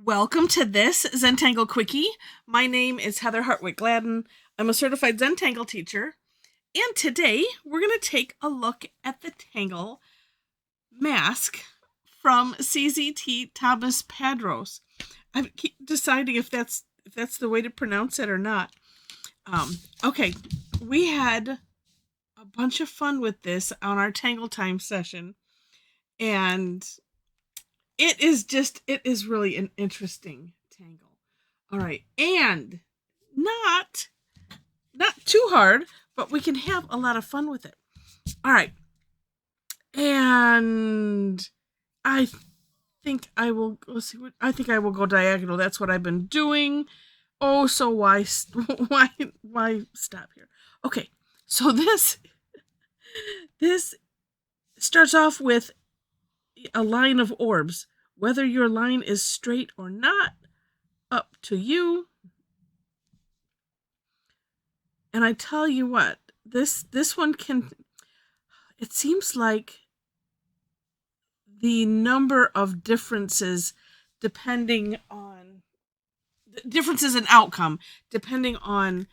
Welcome to this Zentangle Quickie. My name is Heather Hartwick Gladden. I'm a Certified Zentangle Teacher, and today we're going to take a look at the tangle Masx from CZT Tomas Padros. I keep deciding if that's the way to pronounce it or not. Okay, we had a bunch of fun with this on our Tangle Time session, and it is really an interesting tangle. All right, and not too hard, but we can have a lot of fun with it. All right, and I think I will. Let's see what I think I will go diagonal. That's what I've been doing. Oh, so why stop here? Okay, so this starts off with a line of orbs. Whether your line is straight or not, up to you. And I tell you what, this one can, it seems like the number of differences depending on, differences in outcome, depending on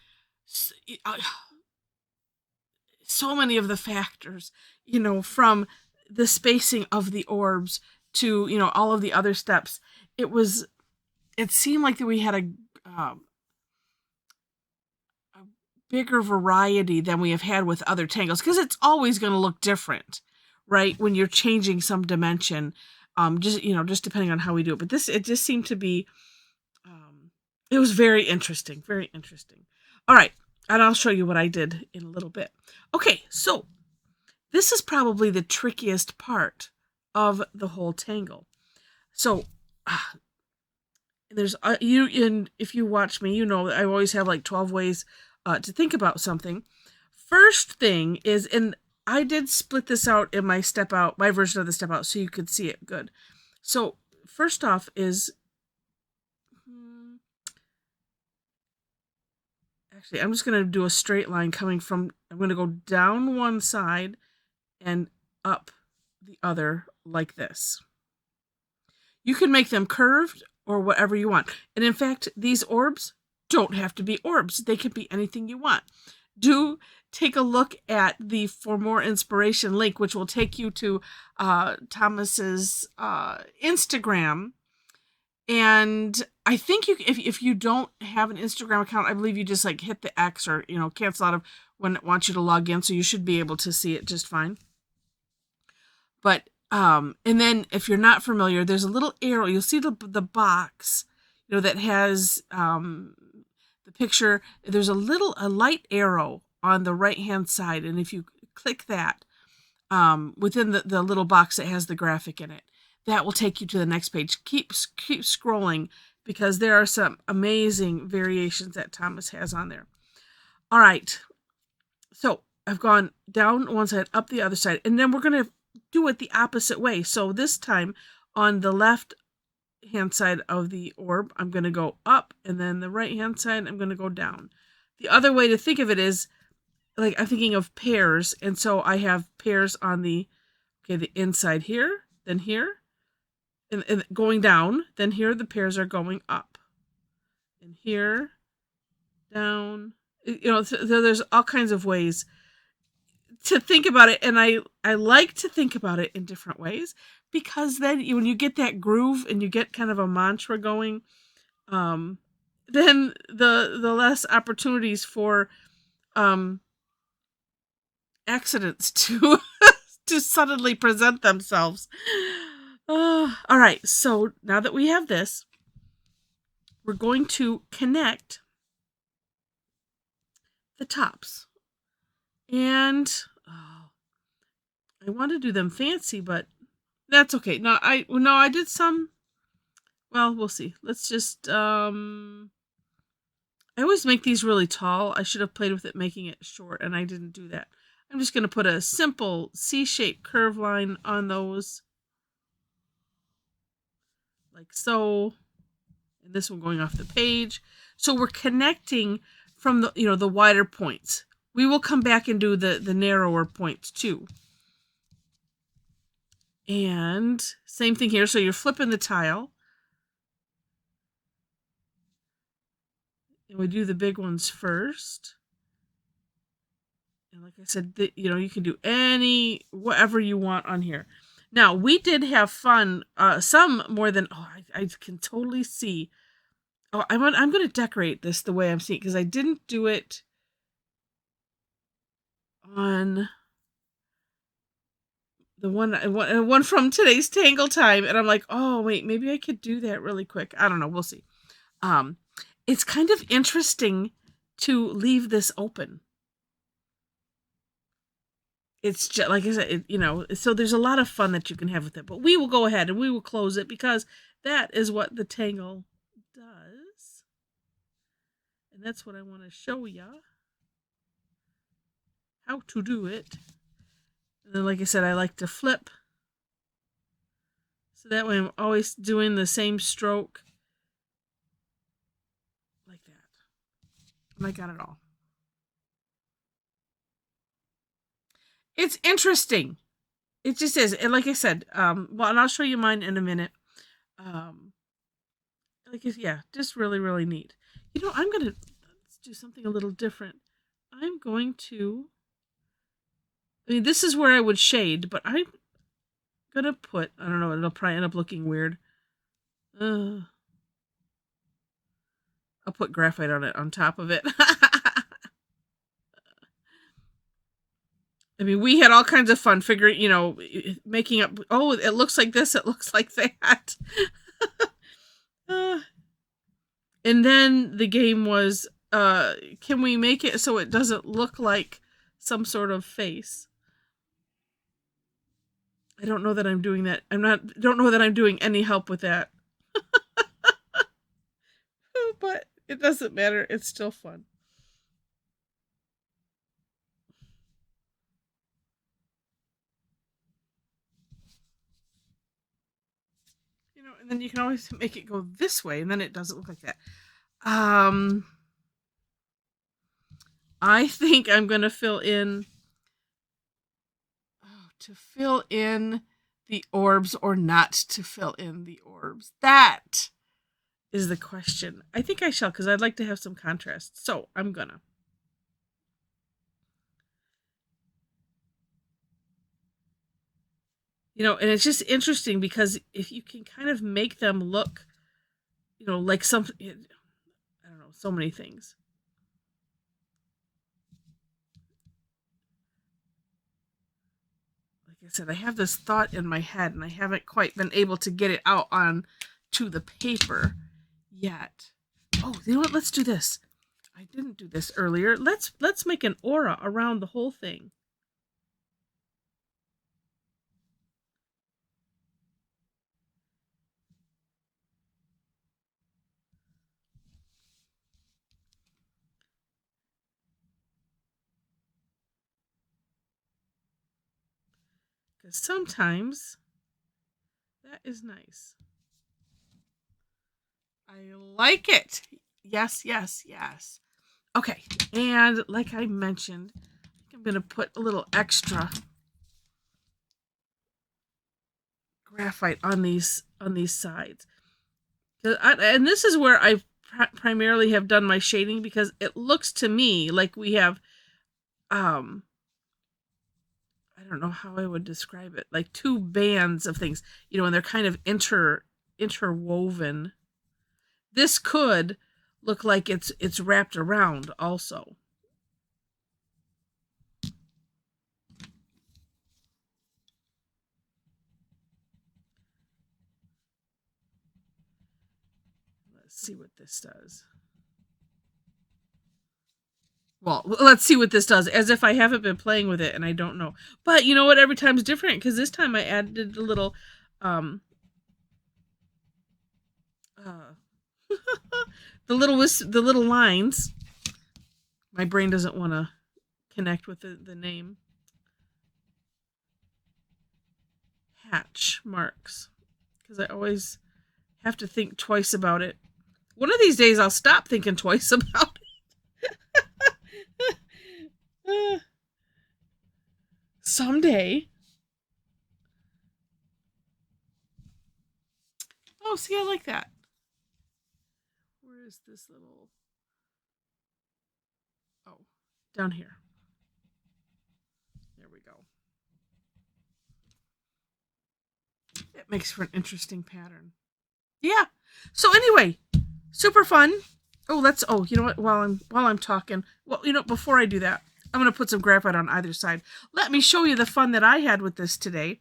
so many of the factors, from the spacing of the orbs to, all of the other steps. It seemed like that we had a bigger variety than we have had with other tangles, because it's always going to look different, right, when you're changing some dimension, just depending on how we do it. But it just seemed to be, it was very interesting. All right, and I'll show you what I did in a little bit. Okay, so this is probably the trickiest part of the whole tangle. So there's if you watch me, I always have like 12 ways to think about something. First thing is, and I did split this out in my version of the step out, so you could see it good. So first off is, actually, I'm just going to do a straight line coming from, I'm going to go down one side and up the other like this. You can make them curved or whatever you want. And in fact, these orbs don't have to be orbs. They can be anything you want. Do take a look at the For More Inspiration link, which will take you to Thomas's Instagram. And I think if you don't have an Instagram account, I believe you just like hit the X or, cancel out of when it wants you to log in. So you should be able to see it just fine. But, and then if you're not familiar, there's a little arrow. You'll see the box, that has the picture. There's a light arrow on the right-hand side. And if you click that within the little box that has the graphic in it, that will take you to the next page. Keep scrolling, because there are some amazing variations that Thomas has on there. All right. So I've gone down one side, up the other side, and then we're going to do it the opposite way. So this time on the left hand side of the orb, I'm going to go up, and then the right hand side, I'm going to go down. The other way to think of it is, like, I'm thinking of pairs, and so I have pairs on the inside here, then here, and going down, then here the pairs are going up, and here, down. There's all kinds of ways to think about it, and I like to think about it in different ways, because then when you get that groove and you get kind of a mantra going, then the less opportunities for accidents to to suddenly present themselves. All right, so now that we have this, we're going to connect the tops. And I want to do them fancy, but that's okay. No, I did some. Well, we'll see. Let's just I always make these really tall. I should have played with it making it short, and I didn't do that. I'm just going to put a simple C-shaped curve line on those, like so. And this one going off the page. So we're connecting from the wider points. We will come back and do the narrower points too. And same thing here. So you're flipping the tile. And we do the big ones first. And like I said, you can do whatever you want on here. Now, we did have fun, some more than, I can totally see. Oh, I'm going to decorate this the way I'm seeing it, because I didn't do it on the one from today's Tangle Time, and I'm like, oh wait, maybe I could do that really quick. I don't know, we'll see. It's kind of interesting to leave this open. It's just like I said, so there's a lot of fun that you can have with it. But we will go ahead and we will close it, because that is what the Tangle does, and that's what I want to show ya, how to do it. And then, like I said, I like to flip, so that way I'm always doing the same stroke like that. And I got it all. It's interesting. It just is. And like I said, and I'll show you mine in a minute. Just really, really neat. Let's do something a little different. I'm going to, this is where I would shade, but I'm going to put, I don't know, it'll probably end up looking weird. I'll put graphite on top of it. We had all kinds of fun figuring, making up, oh, it looks like this, it looks like that. And then the game was, can we make it so it doesn't look like some sort of face? I don't know that I'm doing that. Don't know that I'm doing any help with that. But it doesn't matter. It's still fun. And then you can always make it go this way, and then it doesn't look like that. I think I'm going to fill in the orbs or not to fill in the orbs. That is the question. I think I shall, because I'd like to have some contrast. So I'm gonna. And it's just interesting, because if you can kind of make them look, like something, I don't know, so many things. Like I said, I have this thought in my head, and I haven't quite been able to get it out on to the paper yet. Oh, you know what? Let's do this. I didn't do this earlier. Let's make an aura around the whole thing. Because sometimes that is nice. I like it. Yes, yes, yes. Okay, and like I mentioned, I'm going to put a little extra graphite on these sides. And this is where I primarily have done my shading, because it looks to me like we have, I don't know how I would describe it, like two bands of things, and they're kind of interwoven. This could look like it's wrapped around also. Let's see what this does. Well, let's see what this does, as if I haven't been playing with it and I don't know. But you know what? Every time's different, because this time I added a little, the little lines. My brain doesn't want to connect with the name. Hatch marks, because I always have to think twice about it. One of these days I'll stop thinking twice about it. Someday. Oh, see, I like that. Where is this little down here. There we go. It makes for an interesting pattern. Yeah. So anyway, super fun. Oh, you know what? While I'm talking, well, you know, before I do that, I'm going to put some graphite on either side. Let me show you the fun that I had with this today.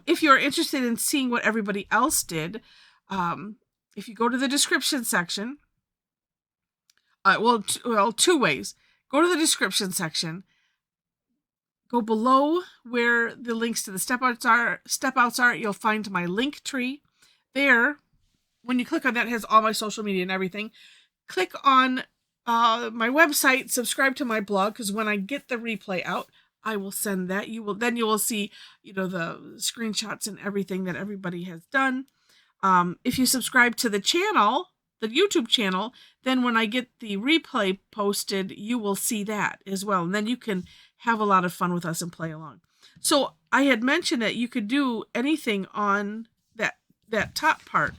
If you're interested in seeing what everybody else did, if you go to the description section, two ways. Go to the description section. Go below where the links to the step outs are. You'll find my link tree. There, when you click on that, it has all my social media and everything. Click on my website, subscribe to my blog, because when I get the replay out, I will send that. You will see, you know, the screenshots and everything that everybody has done. If you subscribe to the channel, the YouTube channel, then when I get the replay posted, you will see that as well. And then you can have a lot of fun with us and play along. So I had mentioned that you could do anything on that top part.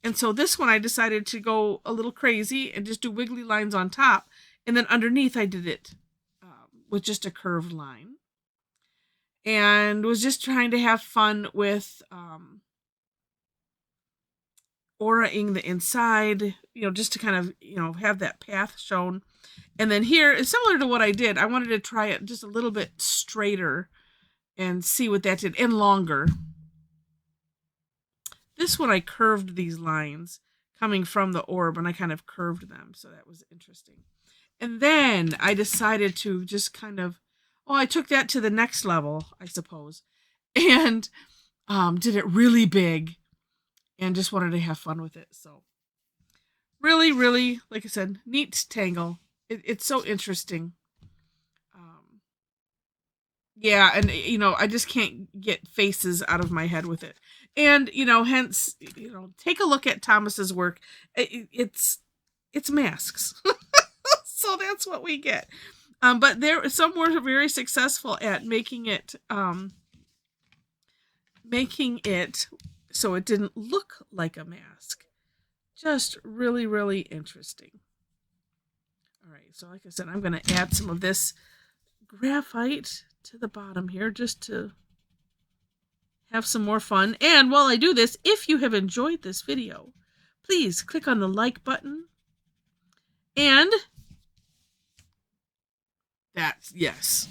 And so this one I decided to go a little crazy and just do wiggly lines on top. And then underneath I did it with just a curved line. And was just trying to have fun with aura-ing the inside, you know, just to kind of, you know, have that path shown. And then here is similar to what I did. I wanted to try it just a little bit straighter and see what that did, and longer. This one I curved these lines coming from the orb, and I kind of curved them, so that was interesting. And then I decided to just kind of, I took that to the next level, I suppose, and did it really big, and just wanted to have fun with it. So really, really, like I said, neat tangle. It's so interesting. Yeah, and, you know, I just can't get faces out of my head with it. And, you know, hence, you know, take a look at Tomas's work. It's Masx. So that's what we get. But some were very successful at making it so it didn't look like a mask. Just really, really interesting. All right, so like I said, I'm going to add some of this graphite to the bottom here just to have some more fun. And while I do this, if you have enjoyed this video, please click on the like button. And that's yes.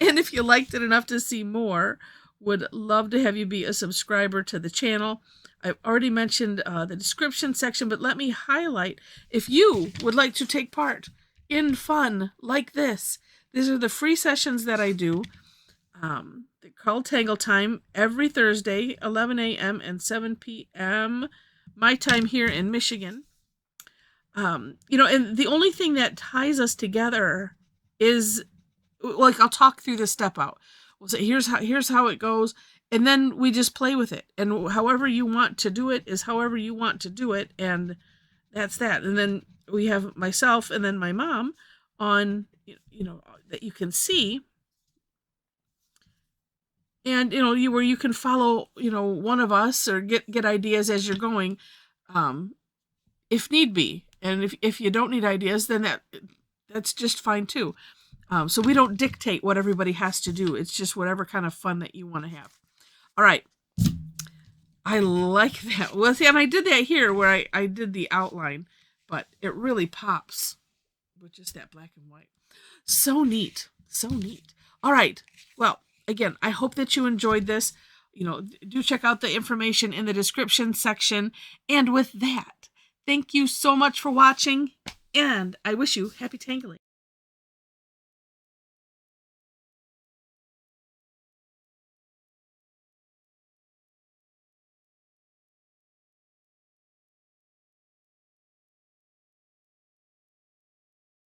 And if you liked it enough to see more, would love to have you be a subscriber to the channel. I've already mentioned the description section, but let me highlight, if you would like to take part in fun like this, these are the free sessions that I do. They're called Tangle Time every Thursday, 11 a.m. and 7 p.m. my time here in Michigan. You know, and the only thing that ties us together is, like, I'll talk through the step out. We'll say, here's how it goes, and then we just play with it. And however you want to do it is however you want to do it, and that's that. And then we have myself and then my mom on, you know, that you can see. And, you know, where you can follow, you know, one of us or get ideas as you're going, if need be. And if you don't need ideas, then that's just fine too. So we don't dictate what everybody has to do. It's just whatever kind of fun that you want to have. All right. I like that. Well, see, and I did that here where I did the outline, but it really pops with just that black and white. So neat. So neat. All right. Well, again, I hope that you enjoyed this. You know, do check out the information in the description section. And with that, thank you so much for watching, and I wish you happy tangling.